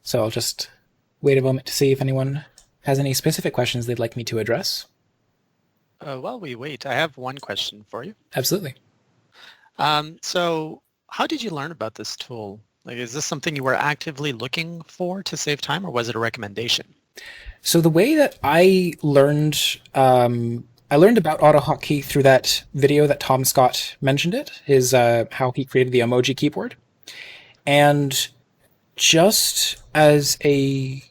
So I'll just wait a moment to see if anyone has any specific questions they'd like me to address. While we wait, I have one question for you. Absolutely. So how did you learn about this tool? Like, is this something you were actively looking for to save time, or was it a recommendation? So the way that I learned about AutoHotkey through that video that Tom Scott mentioned it, his how he created the emoji keyboard. And just as a,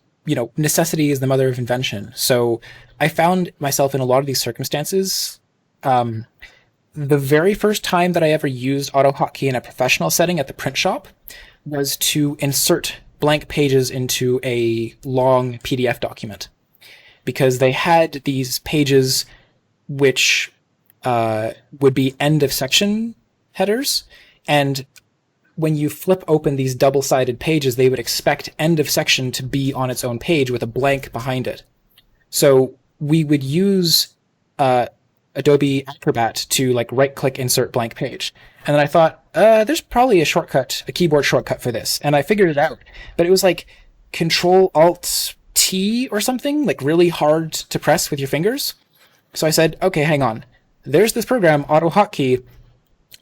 necessity is the mother of invention. So I found myself in a lot of these circumstances. Um, the very first time that I ever used AutoHotkey in a professional setting at the print shop was to insert blank pages into a long PDF document because they had these pages which would be end of section headers. And when you flip open these double-sided pages, they would expect end of section to be on its own page with a blank behind it. So we would use Adobe Acrobat to like right-click insert blank page. And then I thought, there's probably a shortcut, a keyboard shortcut for this. And I figured it out. But it was like Control-Alt-T or something, like really hard to press with your fingers. So I said, okay, hang on. There's this program, AutoHotkey.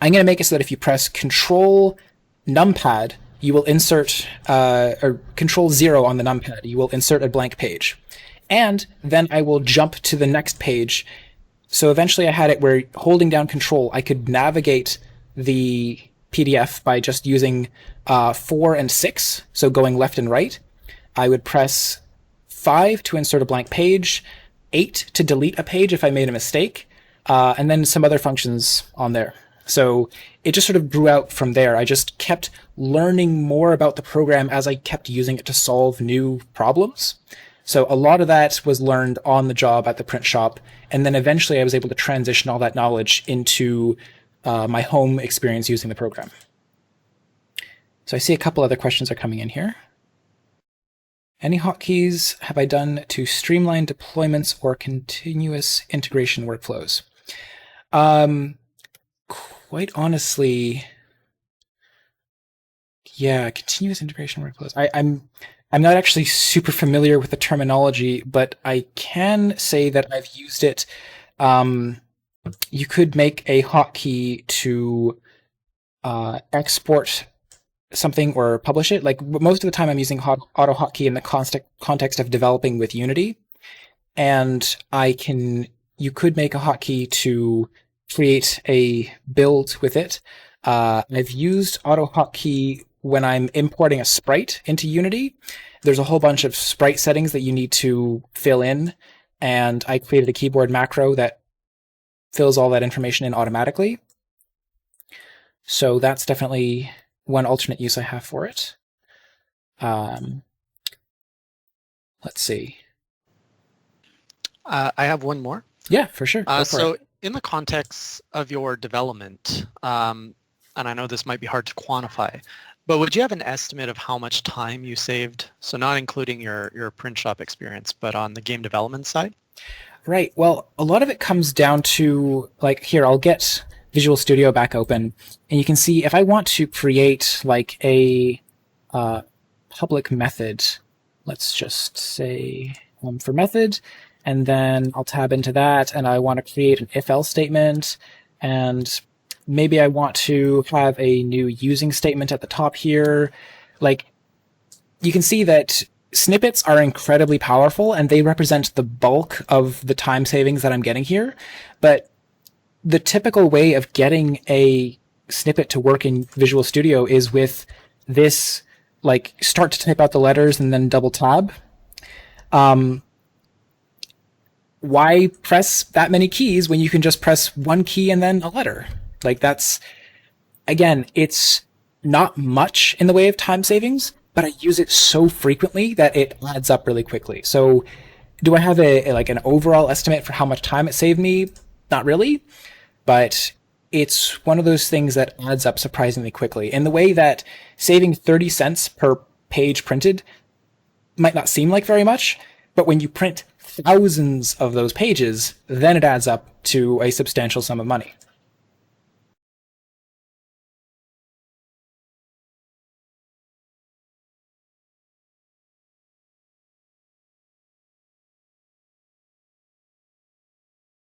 I'm going to make it so that if you press Control numpad, you will insert, or Control 0 on the numpad, you will insert a blank page. And then I will jump to the next page. So eventually I had it where holding down Control, I could navigate the PDF by just using 4 and 6, so going left and right. I would press 5 to insert a blank page, 8 to delete a page if I made a mistake, and then some other functions on there. So it just sort of grew out from there. I just kept learning more about the program as I kept using it to solve new problems. So a lot of that was learned on the job at the print shop. And then eventually I was able to transition all that knowledge into my home experience using the program. So I see a couple other questions are coming in here. Any hotkeys have I done to streamline deployments or continuous integration workflows? Quite honestly, yeah, continuous integration workflows. I'm not actually super familiar with the terminology, but I can say that I've used it. You could make a hotkey to export something or publish it. Like most of the time, I'm using AutoHotkey in the context of developing with Unity, and you could make a hotkey to create a build with it. I've used AutoHotkey when I'm importing a sprite into Unity. There's a whole bunch of sprite settings that you need to fill in, and I created a keyboard macro that fills all that information in automatically. So that's definitely one alternate use I have for it. Let's see. I have one more. Yeah, for sure. So in the context of your development, and I know this might be hard to quantify, but would you have an estimate of how much time you saved? So not including your print shop experience, but on the game development side? Right. Well, a lot of it comes down to, like, here, I'll get Visual Studio back open, and you can see if I want to create like a public method, let's just say for method, and then I'll tab into that, and I want to create an if-else statement, and maybe I want to have a new using statement at the top here. Like, you can see that snippets are incredibly powerful, and they represent the bulk of the time savings that I'm getting here. But the typical way of getting a snippet to work in Visual Studio is with this, like, start to type out the letters and then double tab. Why press that many keys when you can just press one key and then a letter? Like, that's, again, it's not much in the way of time savings, but I use it so frequently that it adds up really quickly. So do I have an overall estimate for how much time it saved me? Not really, but it's one of those things that adds up surprisingly quickly in the way that saving 30 cents per page printed might not seem like very much, but when you print thousands of those pages, then it adds up to a substantial sum of money.